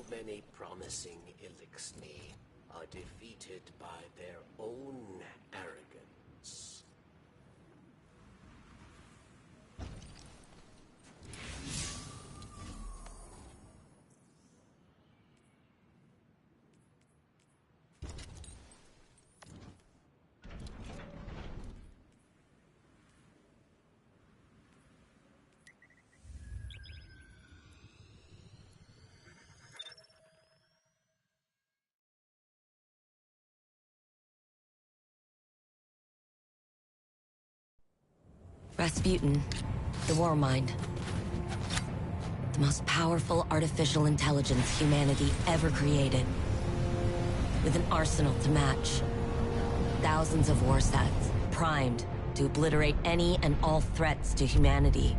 So many promising Elixni are defeated by their own arrogance. Rasputin, the War Mind. The most powerful artificial intelligence humanity ever created. With an arsenal to match. Thousands of war sets, primed to obliterate any and all threats to humanity.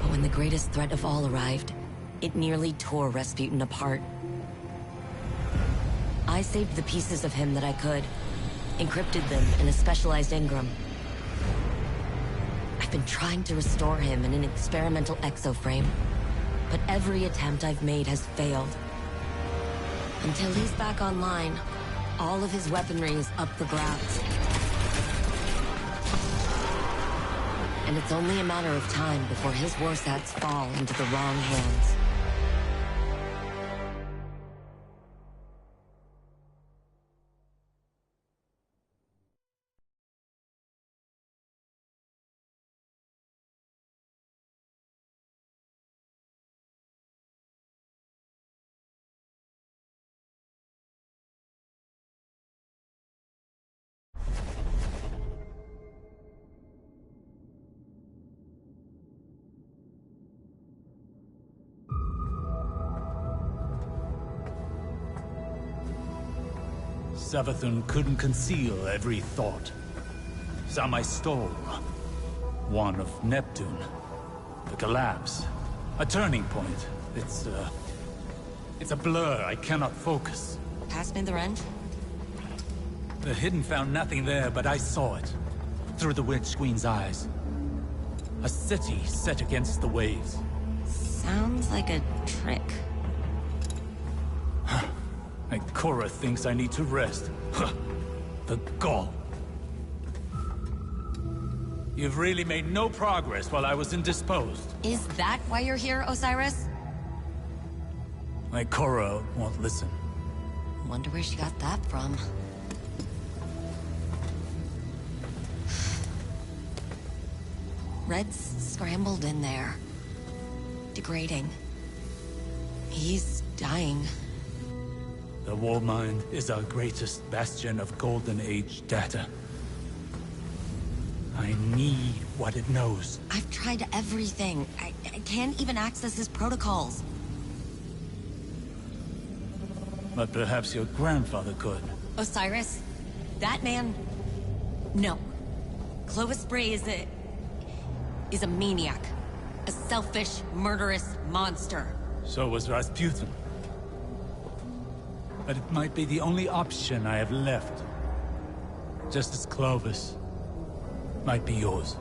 But when the greatest threat of all arrived, it nearly tore Rasputin apart. I saved the pieces of him that I could, encrypted them in a specialized engram. I've been trying to restore him in an experimental exoframe, but every attempt I've made has failed. Until he's back online, all of his weaponry is up for grabs. And it's only a matter of time before his warsats fall into the wrong hands. Savathun couldn't conceal every thought. Some I stole. One of Neptune. The collapse. A turning point. It's a blur. I cannot focus. Pass me the wrench? The Hidden found nothing there, but I saw it. Through the Witch Queen's eyes. A city set against the waves. Sounds like a trick. And Korra thinks I need to rest. The gall. You've really made no progress while I was indisposed. Is that why you're here, Osiris? My Korra won't listen. Wonder where she got that from. Red's scrambled in there. Degrading. He's dying. The War Mind is our greatest bastion of Golden Age data. I need what it knows. I've tried everything. I can't even access his protocols. But perhaps your grandfather could. Osiris? That man? No. Clovis Bray is a maniac. A selfish, murderous monster. So was Rasputin. But it might be the only option I have left. Just as Clovis might be yours.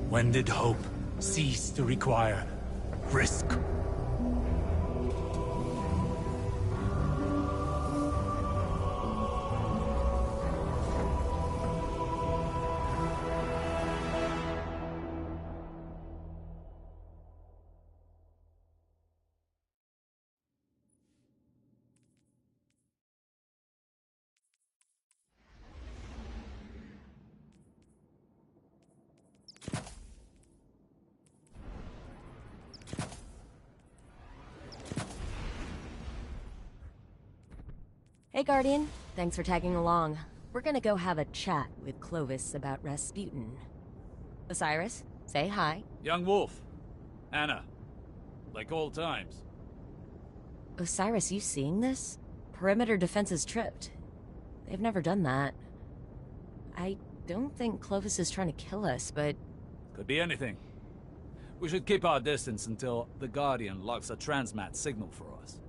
When did hope cease to require risk? Hey, Guardian. Thanks for tagging along. We're gonna go have a chat with Clovis about Rasputin. Osiris, say hi. Young Wolf. Anna. Like old times. Osiris, you seeing this? Perimeter defenses tripped. They've never done that. I don't think Clovis is trying to kill us, but... Could be anything. We should keep our distance until the Guardian locks a transmat signal for us.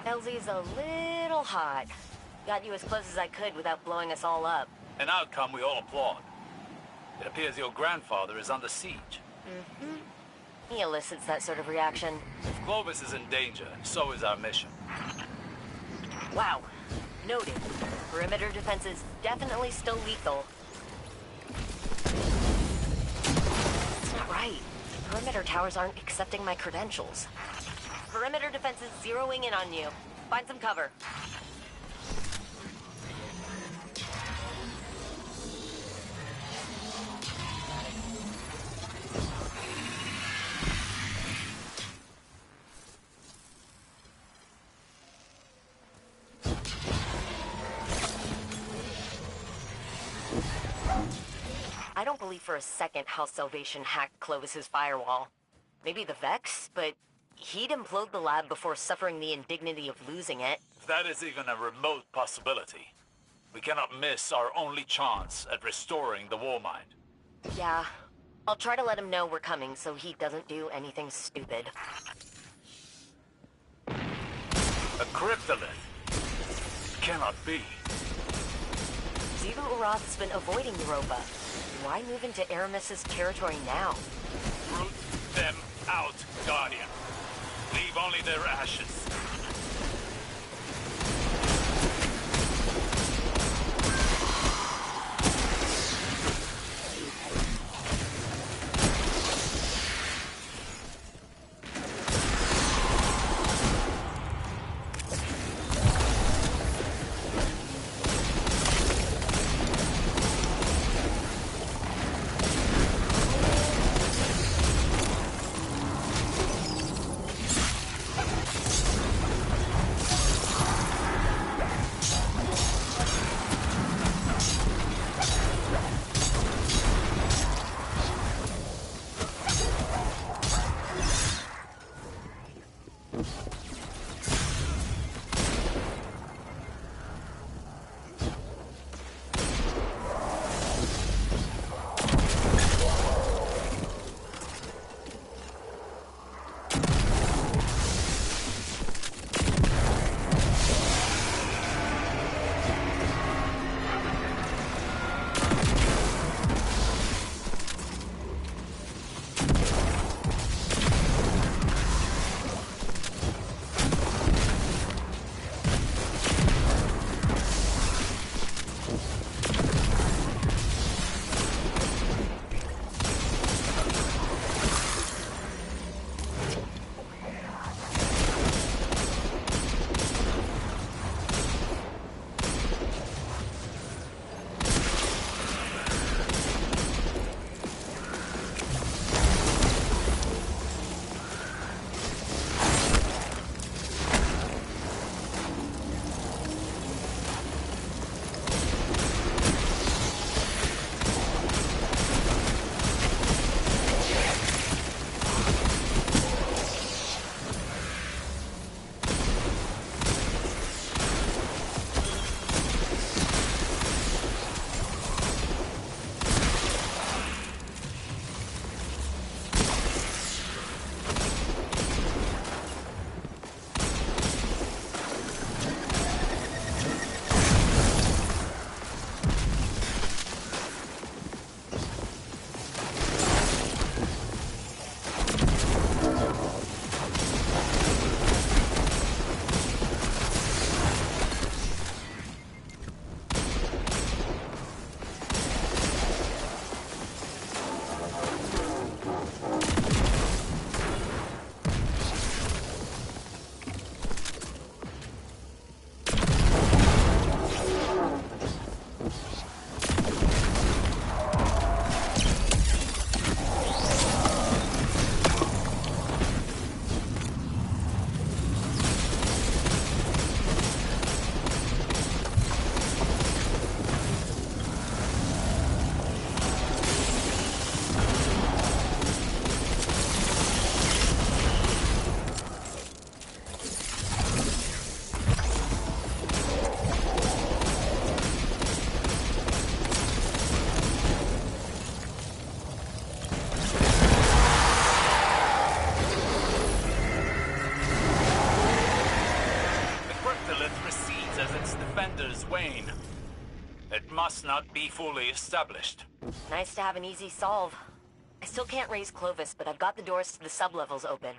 LZ's a little hot. Got you as close as I could without blowing us all up. An outcome we all applaud. It appears your grandfather is under siege. He elicits that sort of reaction. If Clovis is in danger, so is our mission. Wow. Noted. Perimeter defense is definitely still lethal. That's not right. The perimeter towers aren't accepting my credentials. Perimeter defense is zeroing in on you. Find some cover. I don't believe for a second House Salvation hacked Clovis's firewall. Maybe the Vex, but he'd implode the lab before suffering the indignity of losing it. If that is even a remote possibility, we cannot miss our only chance at restoring the Warmind. Yeah. I'll try to let him know we're coming so he doesn't do anything stupid. A cryptolith? Cannot be. Zivu Urath's been avoiding Europa. Why move into Aramis's territory now? Root them out, Guardian. Leave only their ashes. defenders wane. It must not be fully established. Nice to have an easy solve. I still can't raise Clovis, but I've got the doors to the sublevels open.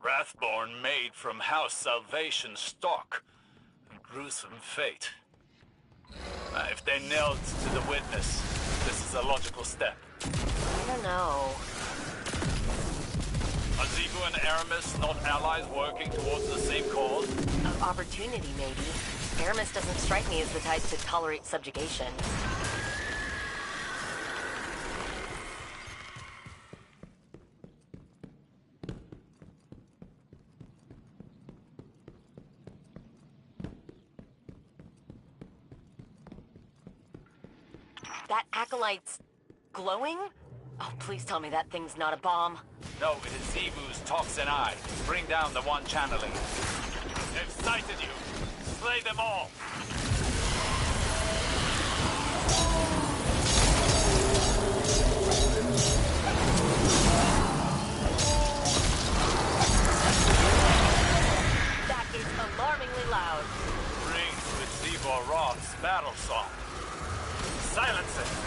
Wrathborn made from House Salvation stock. A gruesome fate. If they're nailed to the witness, this is a logical step. I don't know. Are Zebu and Aramis not allies working towards the same cause? Of opportunity, maybe. Aramis doesn't strike me as the type to tolerate subjugation. That acolyte's glowing? Oh, please tell me that thing's not a bomb. No, it is Zebu's toxin eye. Bring down the one channeling. They've sighted you. Slay them all. That is alarmingly loud. Rings with Zebu Roth's battle song. Silence it.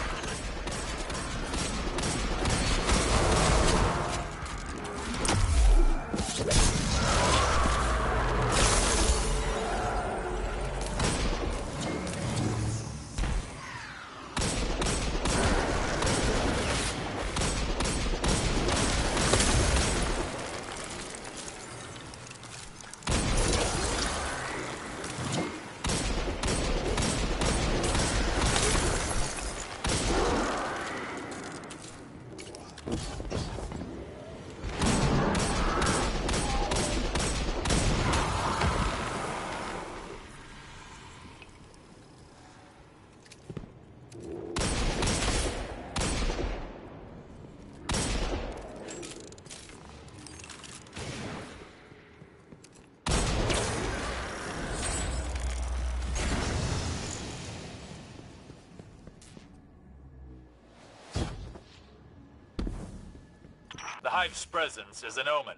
The Hive's presence is an omen.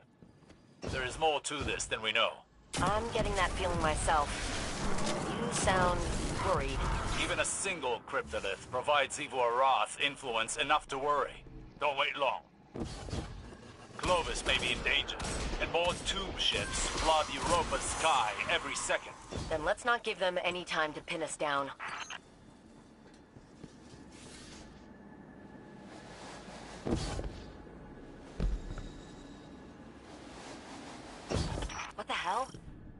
There is more to this than we know. I'm getting that feeling myself. You sound worried. Even a single cryptolith provides Ivor Roth influence enough to worry. Don't wait long. Clovis may be in danger, and more tube ships flood Europa's sky every second. Then let's not give them any time to pin us down. What the hell?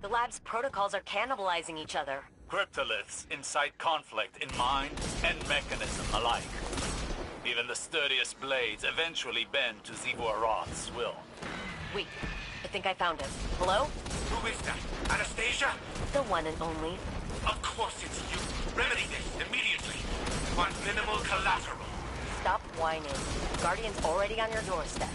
The lab's protocols are cannibalizing each other. Cryptoliths incite conflict in mind and mechanism alike. Even the sturdiest blades eventually bend to Zivor Roth's will. Wait, I think I found it. Hello? Who is that? Anastasia? The one and only. Of course it's you. Remedy this immediately. On minimal collateral. Stop whining. Guardian's already on your doorstep.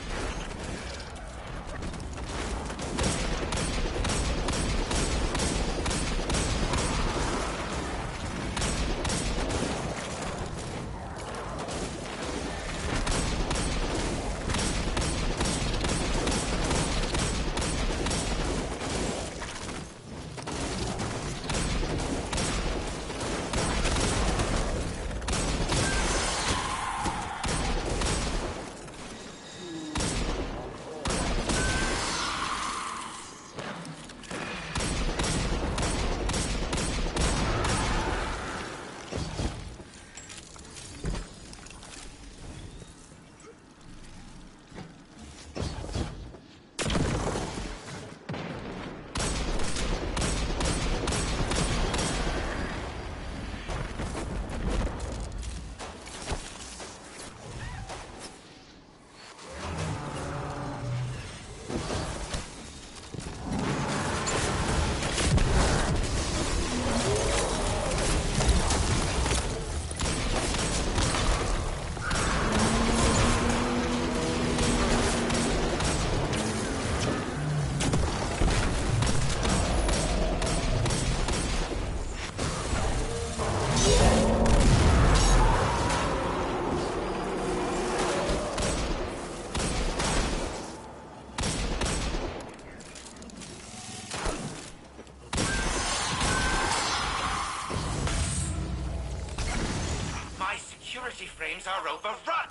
security frames are overrun.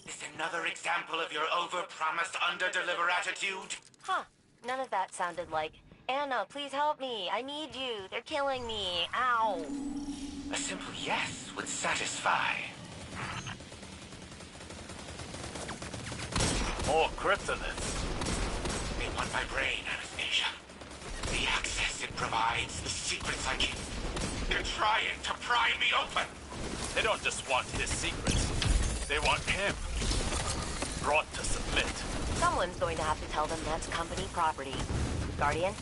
Is another example of your over-promise, under-deliver attitude? Huh. None of that sounded like, Anna, please help me. I need you. They're killing me. Ow. A simple yes would satisfy. More cryptoliths. They want my brain, Anastasia. The access it provides, the secrets I keep. They're trying to pry me open. They don't just want his secrets. They want him. Brought to submit. Someone's going to have to tell them that's company property. Guardian?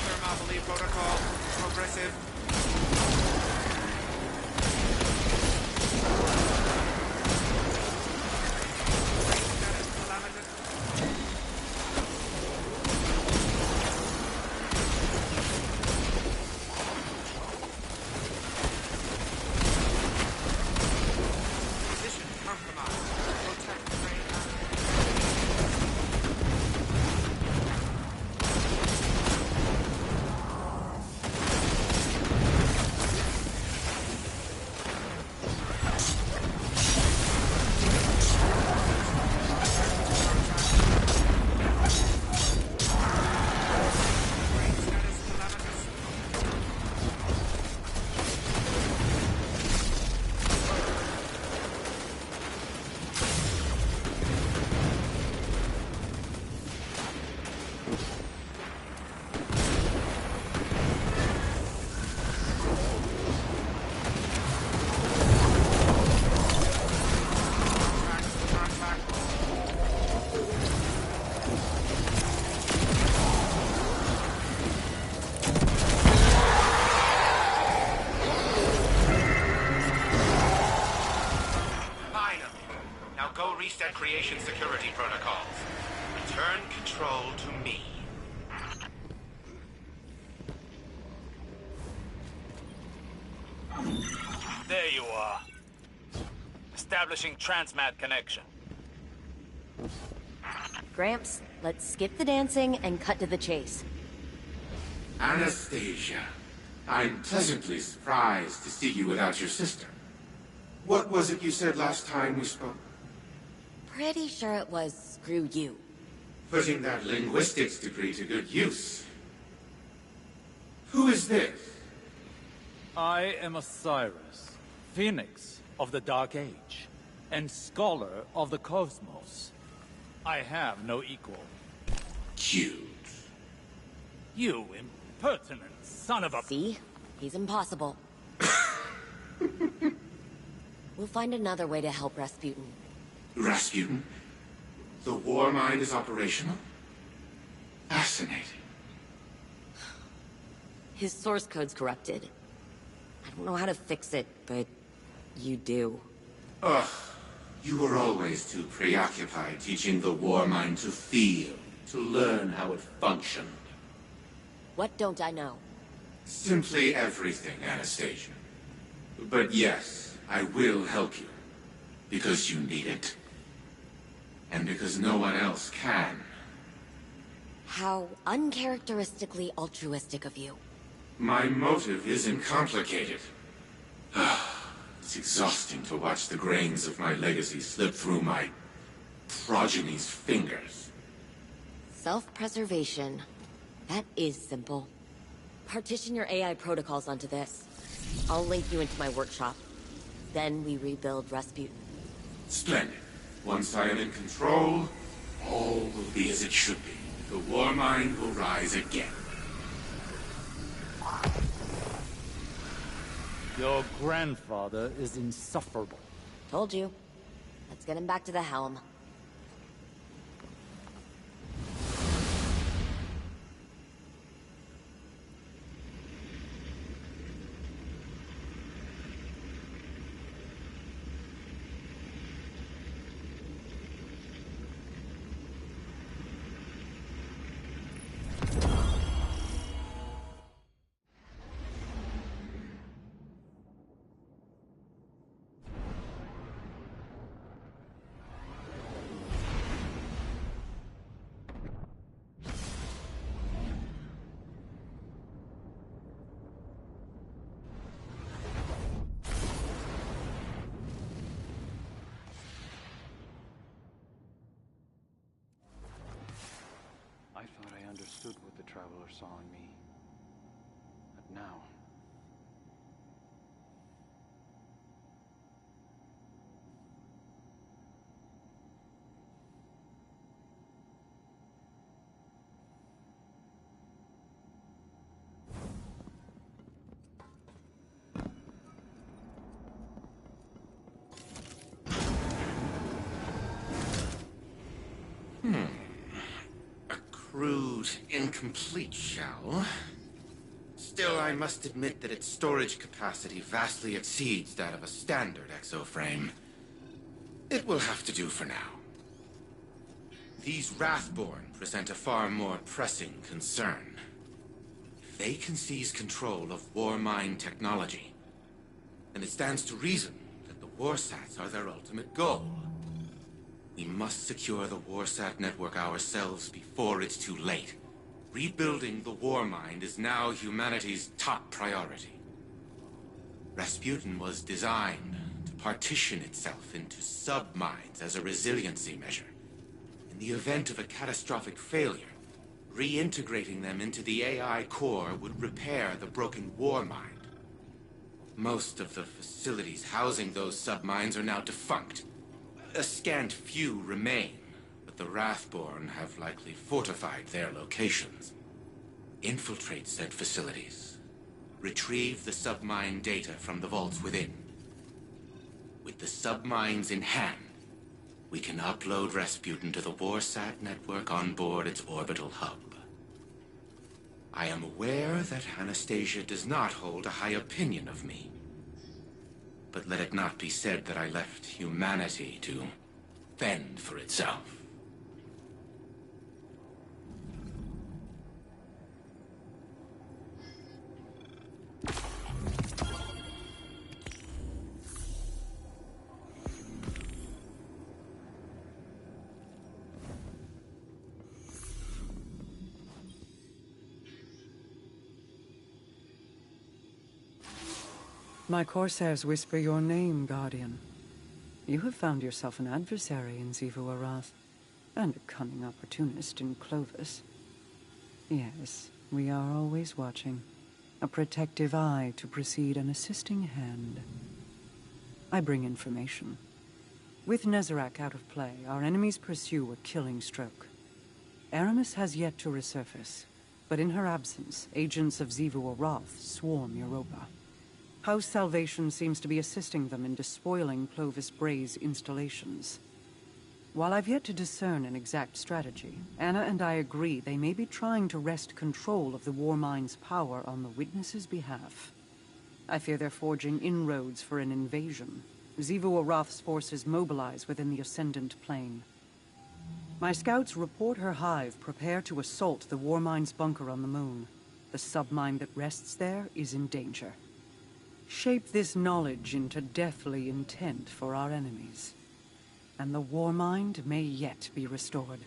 Thermopylae protocol. Progressive. Status calamitous. Position compromised. Protect brain. Brain status calamitous. Contact. Finally. Now go reset creation security protocols. Return control to me. There you are. Establishing transmat connection. Gramps, let's skip the dancing and cut to the chase. Anastasia, I'm pleasantly surprised to see you without your sister. What was it you said last time we spoke? Pretty sure it was screw you. Putting that linguistics degree to good use. Who is this? I am Osiris, Phoenix of the Dark Age, and Scholar of the Cosmos. I have no equal. Cute. You impertinent son of a... See? He's impossible. We'll find another way to help Rasputin. Rasputin? The war mind is operational? Fascinating. His source code's corrupted. I don't know how to fix it, but you do. Ugh. You were always too preoccupied teaching the war mind to feel, to learn how it functioned. What don't I know? Simply everything, Anastasia. But yes, I will help you. Because you need it. And because no one else can. How uncharacteristically altruistic of you. My motive isn't complicated. It's exhausting to watch the grains of my legacy slip through my progeny's fingers. Self-preservation. That is simple. Partition your AI protocols onto this. I'll link you into my workshop. Then we rebuild Rasputin. Splendid. Once I am in control, all will be as it should be. The war mind will rise again. Your grandfather is insufferable. Told you. Let's get him back to the helm. crude, incomplete shell. Still, I must admit that its storage capacity vastly exceeds that of a standard exoframe. It will have to do for now. These Wrathborn present a far more pressing concern. If they can seize control of Warmind technology, then it stands to reason that the Warsats are their ultimate goal. We must secure the Warsat network ourselves before it's too late. Rebuilding the Warmind is now humanity's top priority. Rasputin was designed to partition itself into sub-minds as a resiliency measure. In the event of a catastrophic failure, reintegrating them into the AI core would repair the broken Warmind. Most of the facilities housing those sub-minds are now defunct. A scant few remain, but the Wrathborn have likely fortified their locations. Infiltrate said facilities. Retrieve the sub-mind data from the vaults within. With the sub-minds in hand, we can upload Rasputin to the Warsat network on board its orbital hub. I am aware that Anastasia does not hold a high opinion of me. But let it not be said that I left humanity to fend for itself. My Corsairs whisper your name, Guardian. You have found yourself an adversary in Xivu Arath, and a cunning opportunist in Clovis. Yes, we are always watching. A protective eye to precede an assisting hand. I bring information. With Nezarec out of play, our enemies pursue a killing stroke. Aramis has yet to resurface, but in her absence, agents of Xivu Arath swarm Europa. House Salvation seems to be assisting them in despoiling Clovis Bray's installations. While I've yet to discern an exact strategy, Anna and I agree they may be trying to wrest control of the Warmind's power on the Witness's behalf. I fear they're forging inroads for an invasion. Xivu Arath's forces mobilize within the Ascendant Plane. My scouts report her hive prepare to assault the Warmind's bunker on the moon. The submind that rests there is in danger. Shape this knowledge into deathly intent for our enemies, and the Warmind may yet be restored.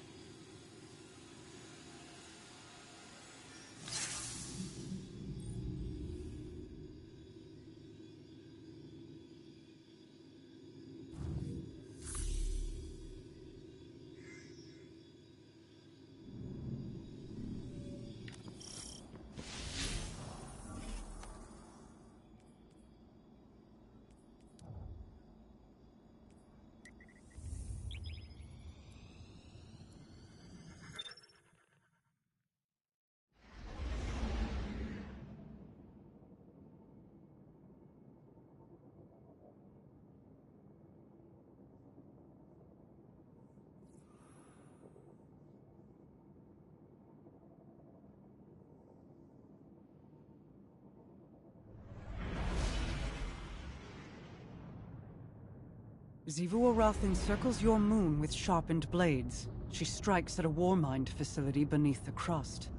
Xivu Arath encircles your moon with sharpened blades. She strikes at a Warmind facility beneath the crust.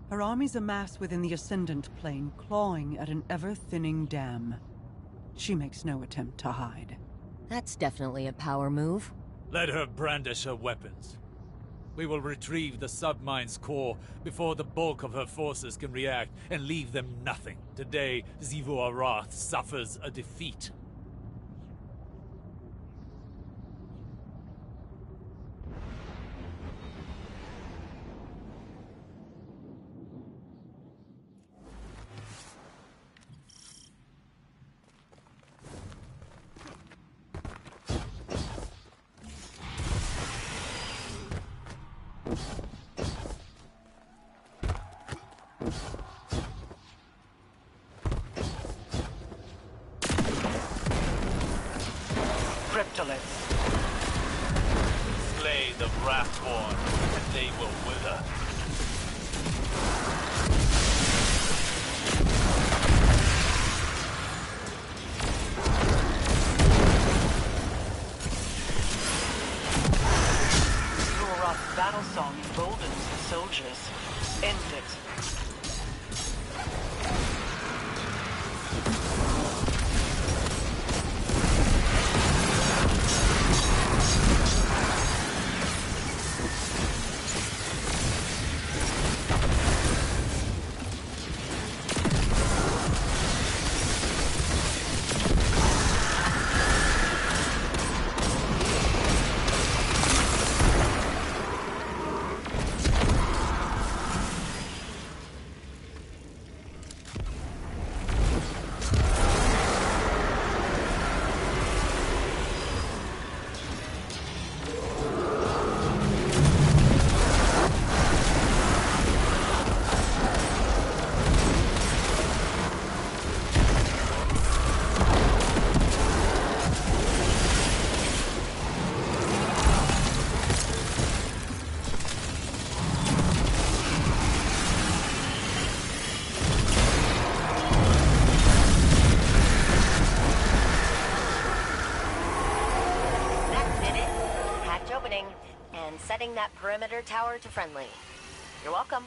Her armies amass within the Ascendant Plane, clawing at an ever-thinning dam. She makes no attempt to hide. That's definitely a power move. Let her brandish her weapons. We will retrieve the submine's core before the bulk of her forces can react and leave them nothing. Today, Xivu Arath suffers a defeat. Slay the Wrathborn, and they will wither. song emboldens the soldiers. End it. And setting that perimeter tower to friendly. You're welcome.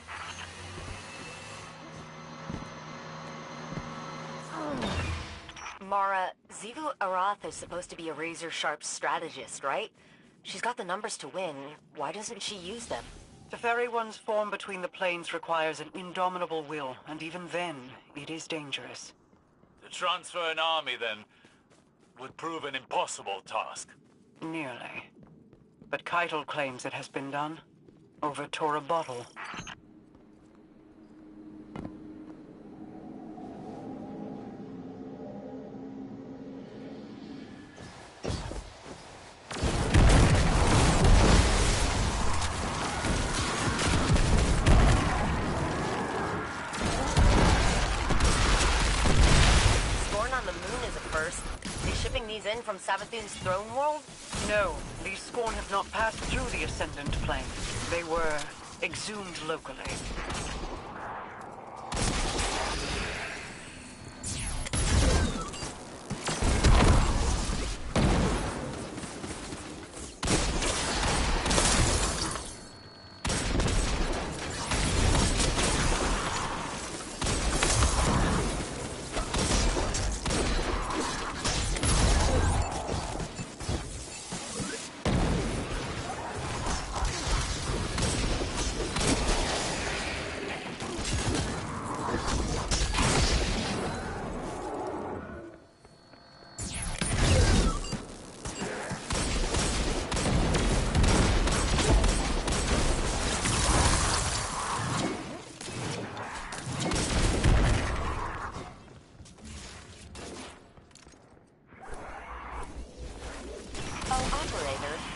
Mara, Xivu Arath is supposed to be a razor-sharp strategist, right? She's got the numbers to win. Why doesn't she use them? To ferry one's form between the planes requires an indomitable will, and even then, it is dangerous. To transfer an army, then, would prove an impossible task. Nearly. But Keitel claims it has been done. Over Tora Bottle. Scorn on the moon is a first. They shipping these in from Savathun's throne world? No, these Scorn have not passed through the Ascendant plane. They were exhumed locally.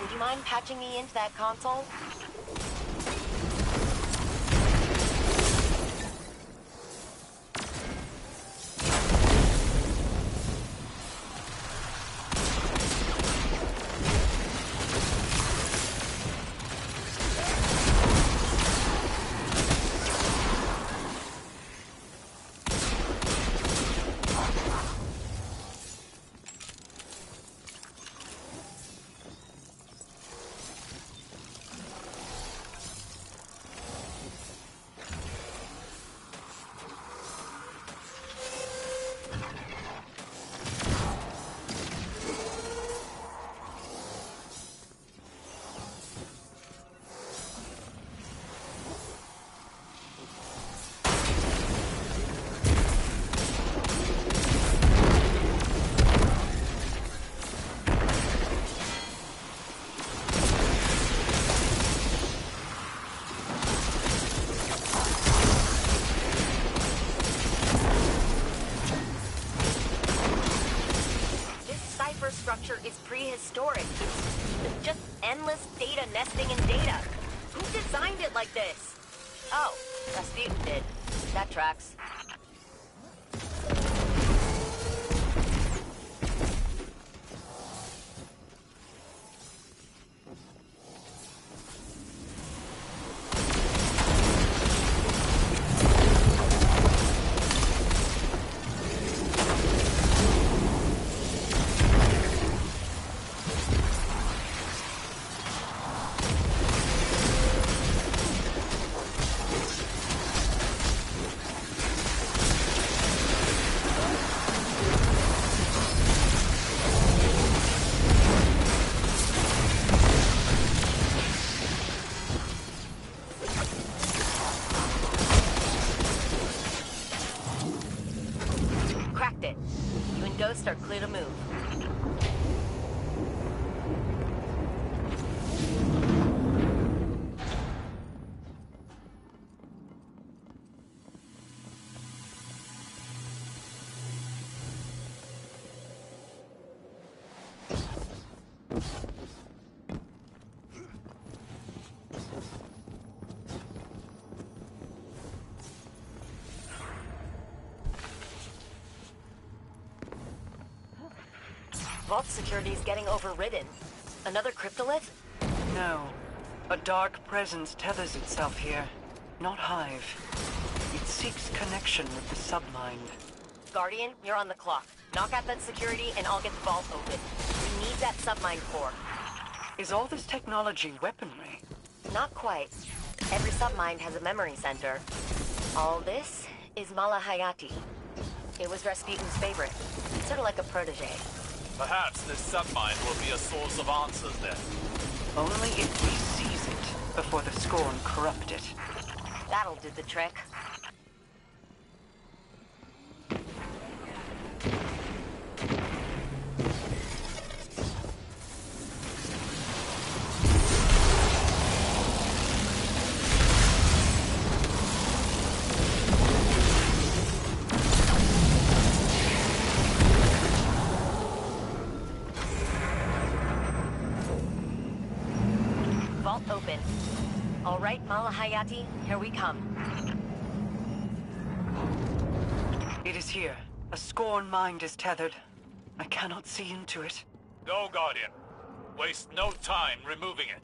Would you mind patching me into that console? Structure is prehistoric. It's just endless data nesting in data. Who designed it like this? Oh, Rasputin did. That tracks. Rocks are clear to move. Vault security's getting overridden. Another cryptolith? No. A dark presence tethers itself here. Not Hive. It seeks connection with the submind. Guardian, you're on the clock. Knock out that security and I'll get the vault open. We need that submind core. Is all this technology weaponry? Not quite. Every submind has a memory center. All this is Malahayati. It was Rasputin's favorite. Sort of like a protege. Perhaps this submind will be a source of answers then. Only if we seize it before the Scorn corrupt it. That'll do the trick. Vault open. All right, Malahayati, here we come. It is here. A Scorn mind is tethered. I cannot see into it. Go, Guardian. Waste no time removing it.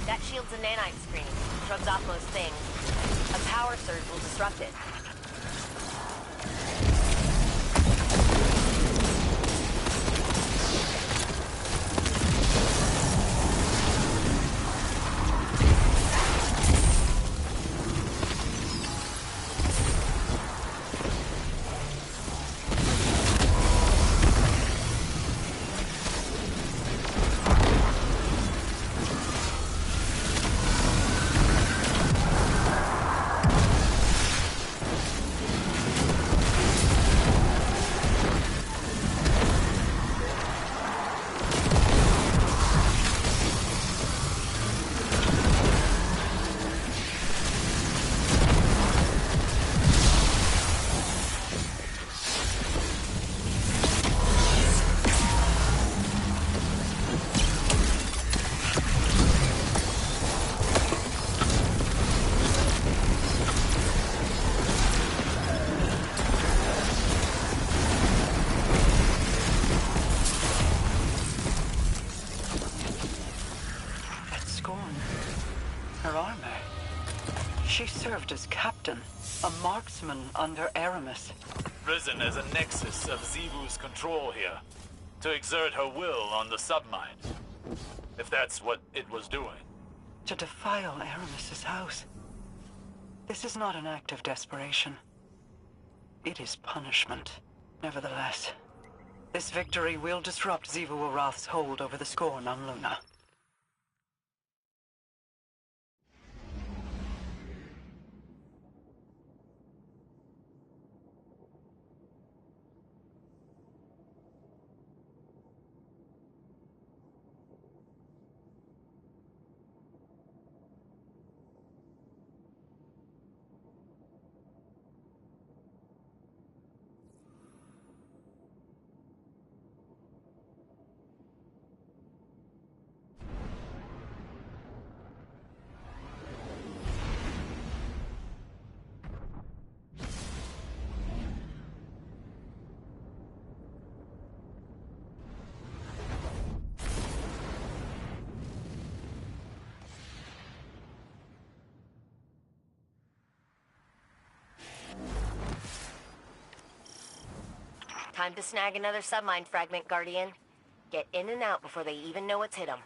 That shield's a nanite screen. Shrugs off most things. A power surge will disrupt it. She served as captain, a marksman under Aramis. Risen as a nexus of Xivu's control here, to exert her will on the submind. If that's what it was doing. To defile Aramis's house. This is not an act of desperation. It is punishment. Nevertheless, this victory will disrupt Xivu Arath's hold over the Scorn on Luna. Time to snag another submind fragment, Guardian. Get in and out before they even know what's hit them.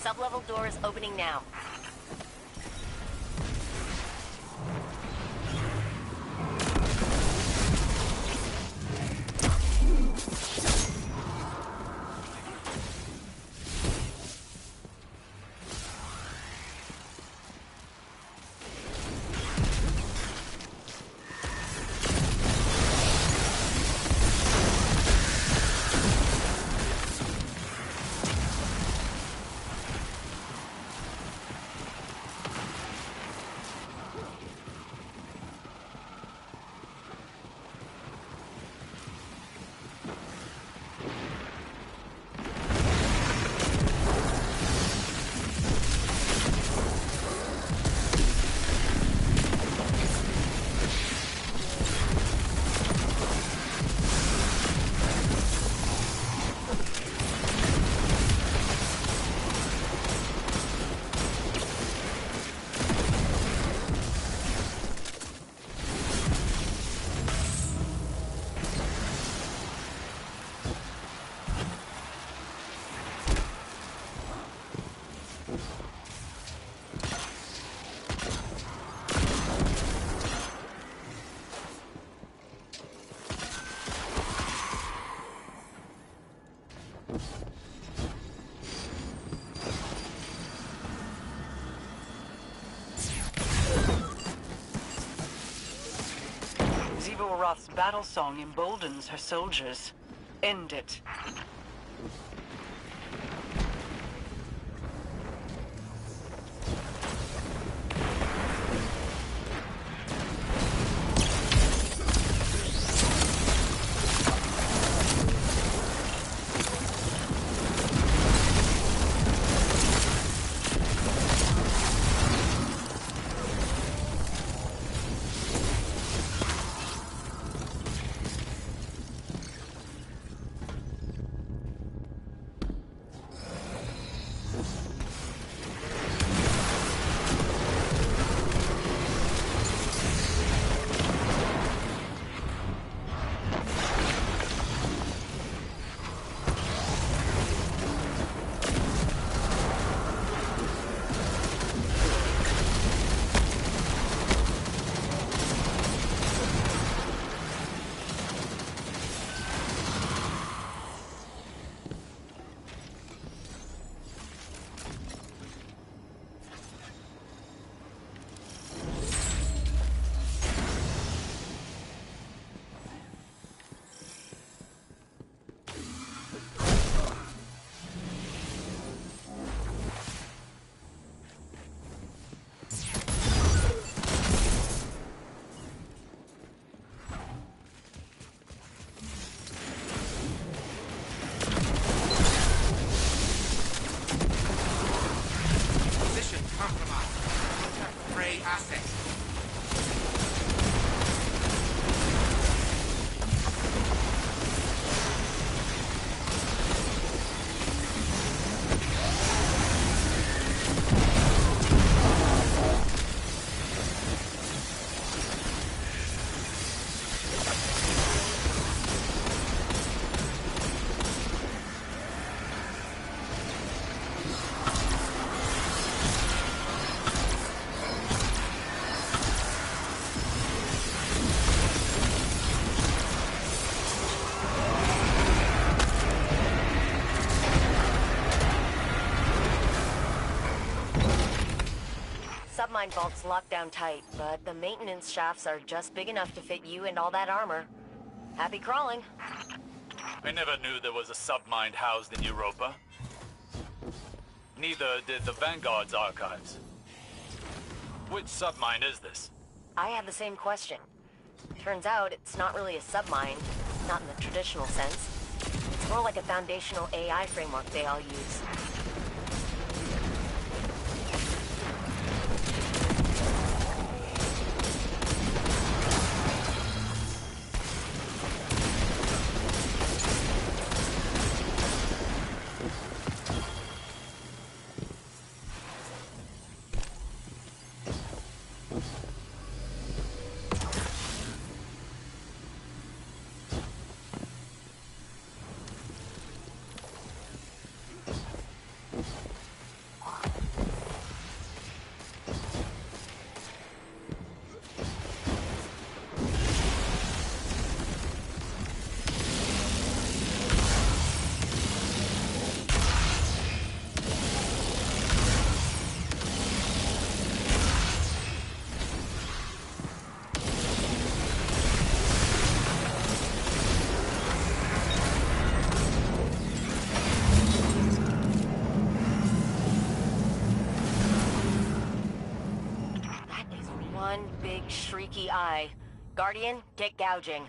Sub-level door is opening now. Roth's battle song emboldens her soldiers. End it. Submine vault's locked down tight, but the maintenance shafts are just big enough to fit you and all that armor. Happy crawling. I never knew there was a submine housed in Europa. Neither did the Vanguard's archives. Which submine is this? I had the same question. Turns out it's not really a submine, not in the traditional sense. It's more like a foundational AI framework they all use. one big shrieky eye. Guardian, get gouging.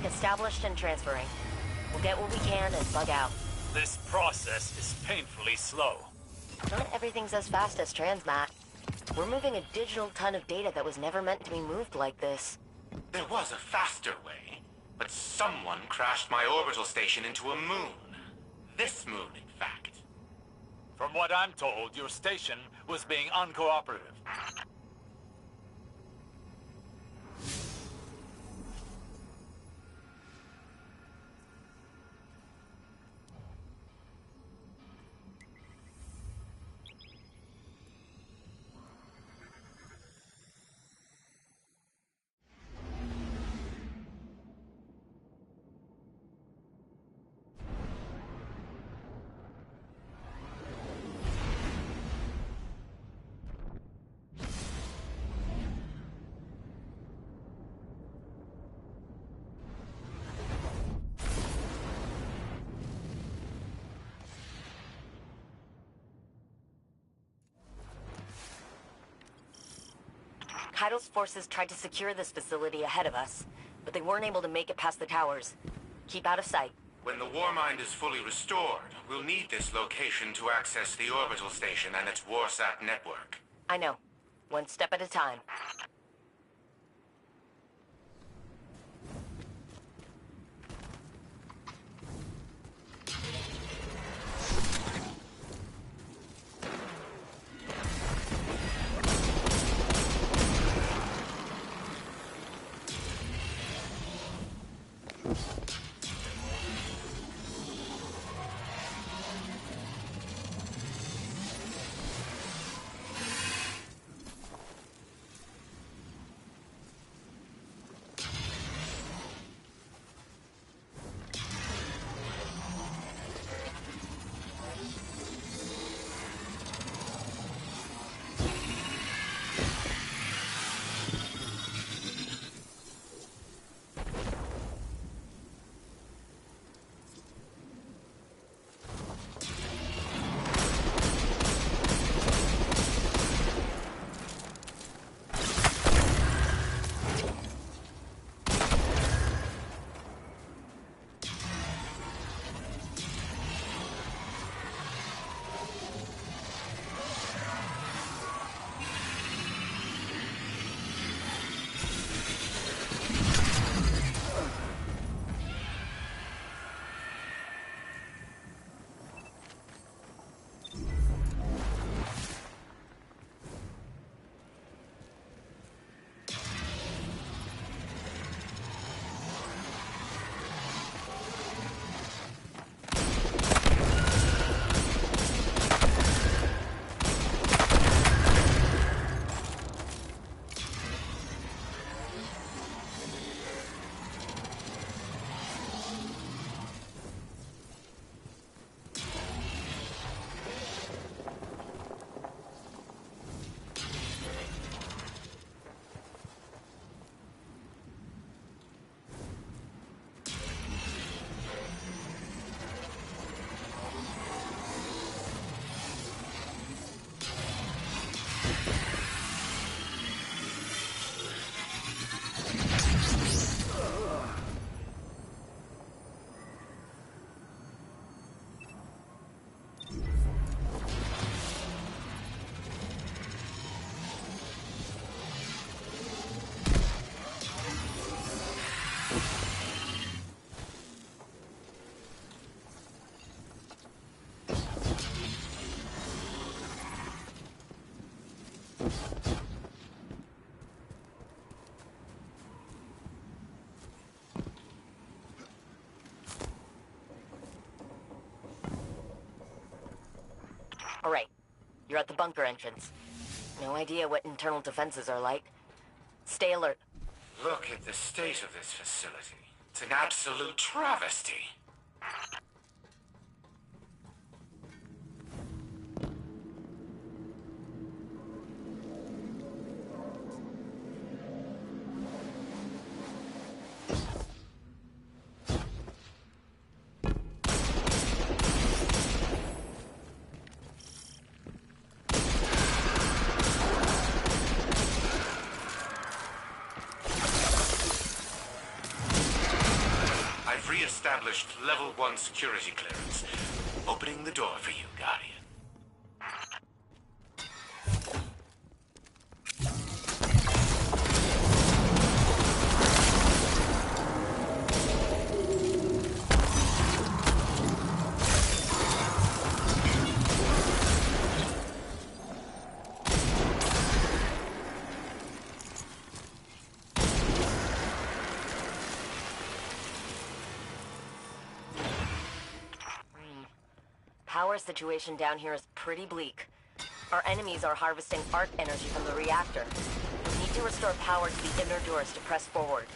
Established and transferring. We'll get what we can and bug out. This process is painfully slow. Not everything's as fast as transmat. We're moving a digital ton of data that was never meant to be moved like this. There was a faster way, but someone crashed my orbital station into a moon. This moon, in fact. From what I'm told, your station was being uncooperative. Kaido's forces tried to secure this facility ahead of us, but they weren't able to make it past the towers. Keep out of sight. When the Warmind is fully restored, we'll need this location to access the orbital station and its Warsat network. I know. One step at a time. All right, you're at the bunker entrance. No idea what internal defenses are like. Stay alert. Look at the state of this facility. It's an absolute travesty. Re-established level 1 security clearance. Opening the door for you, Guardian. Power situation down here is pretty bleak. Our enemies are harvesting arc energy from the reactor. We need to restore power to the inner doors to press forward.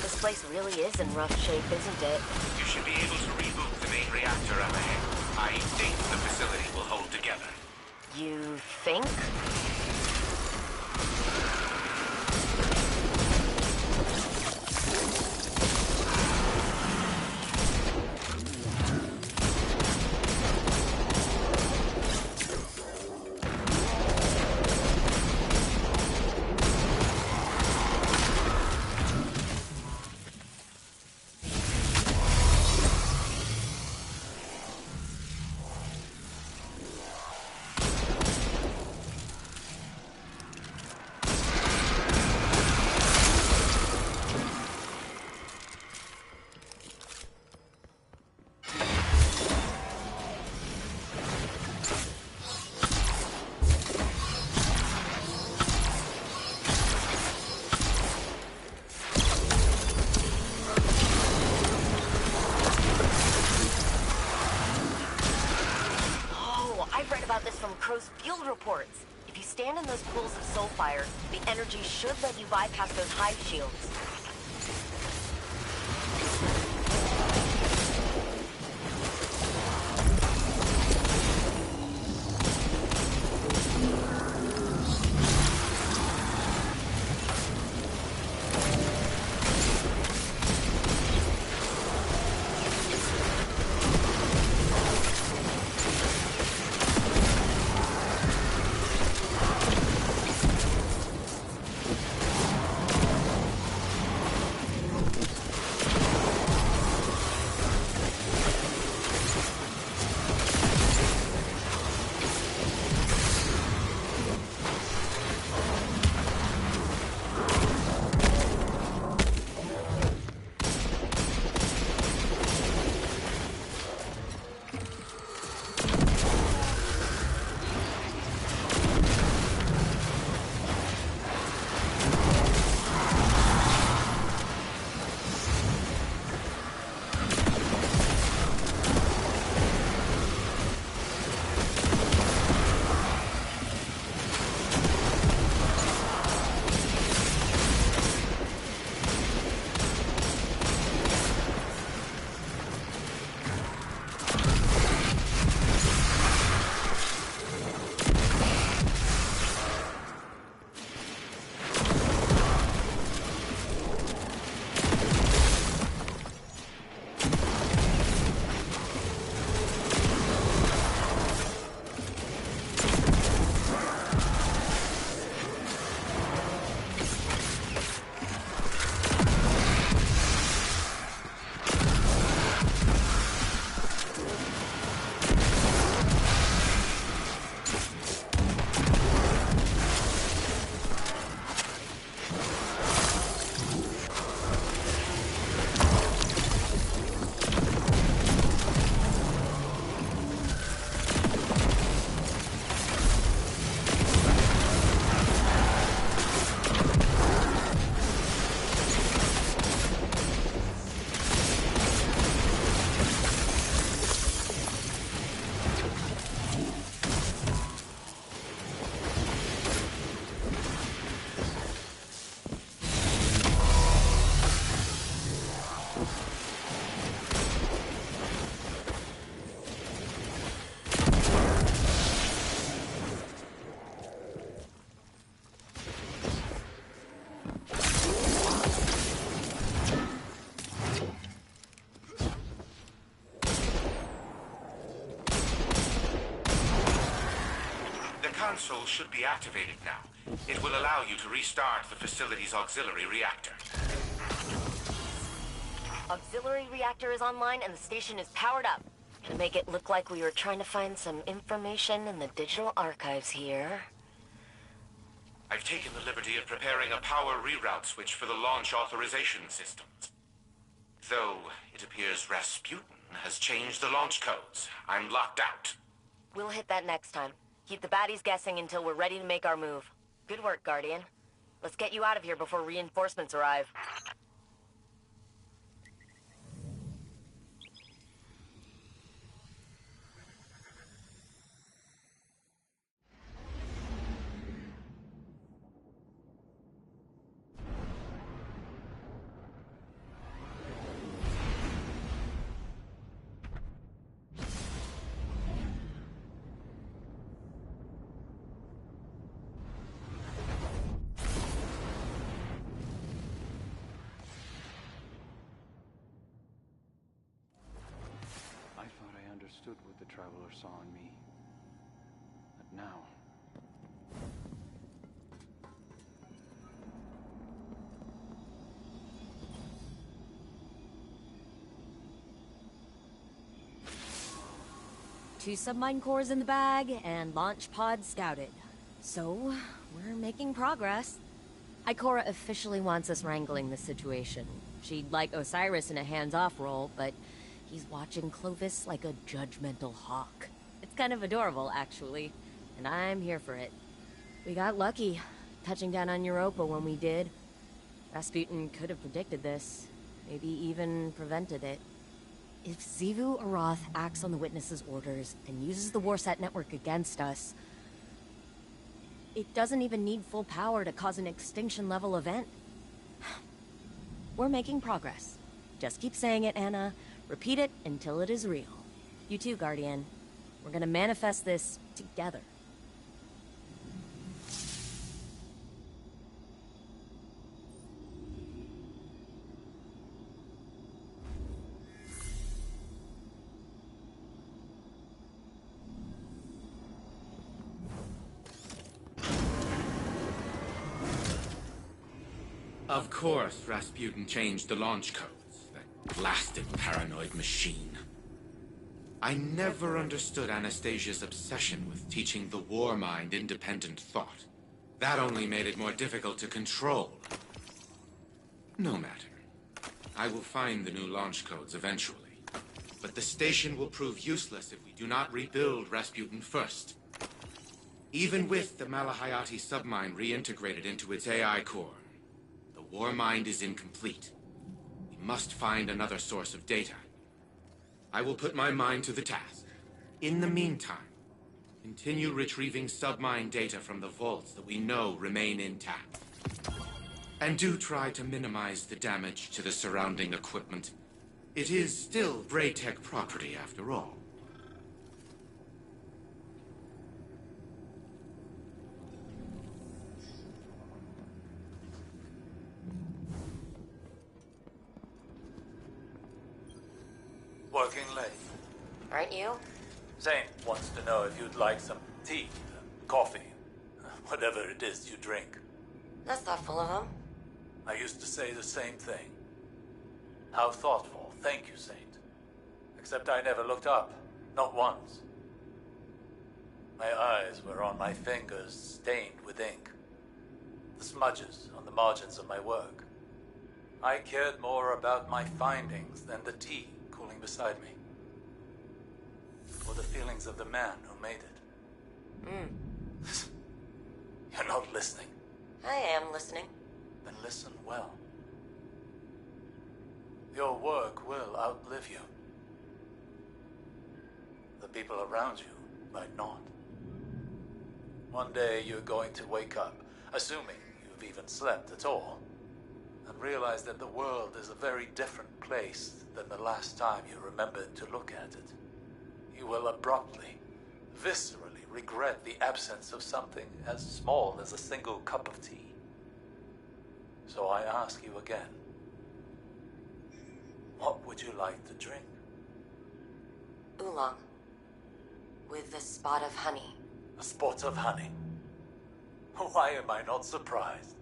This place really is in rough shape, isn't it? You should be able to reboot the main reactor up ahead. I think the facility will hold together. You think? Field reports. If you stand in those pools of soul fire, the energy should let you bypass those hive shields. console should be activated now. It will allow you to restart the facility's auxiliary reactor. Auxiliary reactor is online and the station is powered up. To make it look like we were trying to find some information in the digital archives here. I've taken the liberty of preparing a power reroute switch for the launch authorization systems. Though it appears Rasputin has changed the launch codes. I'm locked out. We'll hit that next time. Keep the baddies guessing until we're ready to make our move. Good work, Guardian. Let's get you out of here before reinforcements arrive. Understood what the Traveler saw in me. But now... Two submine cores in the bag, and launch pod scouted. So, we're making progress. Ikora officially wants us wrangling the situation. She'd like Osiris in a hands-off role, but he's watching Clovis like a judgmental hawk. It's kind of adorable, actually, and I'm here for it. We got lucky, touching down on Europa when we did. Rasputin could have predicted this, maybe even prevented it. If Xivu Arath acts on the Witness's orders and uses the Warsat network against us, it doesn't even need full power to cause an extinction-level event. We're making progress. Just keep saying it, Anna. Repeat it until it is real. You too, Guardian. We're gonna manifest this together. Of course, Rasputin changed the launch codes. That blasted paranoid machine. I never understood Anastasia's obsession with teaching the war mind independent thought. That only made it more difficult to control. No matter. I will find the new launch codes eventually. But the station will prove useless if we do not rebuild Rasputin first. Even with the Malahayati submine reintegrated into its AI core, the war mind is incomplete. We must find another source of data. I will put my mind to the task. In the meantime, continue retrieving submine data from the vaults that we know remain intact. And do try to minimize the damage to the surrounding equipment. It is still Braytech property after all. Working late. Aren't you? Zane wants to know if you'd like some tea, coffee, whatever it is you drink. That's thoughtful of him. I used to say the same thing. How thoughtful. Thank you, Saint. Except I never looked up. Not once. My eyes were on my fingers stained with ink. The smudges on the margins of my work. I cared more about my findings than the tea cooling beside me. Or the feelings of the man who made it. You're not listening. I am listening. Then listen well. Your work will outlive you. The people around you might not. One day you're going to wake up, assuming you've even slept at all, and realize that the world is a very different place than the last time you remembered to look at it. You will abruptly, viscerally regret the absence of something as small as a single cup of tea. So I ask you again, what would you like to drink? Oolong. With a spot of honey. A spot of honey. Why am I not surprised?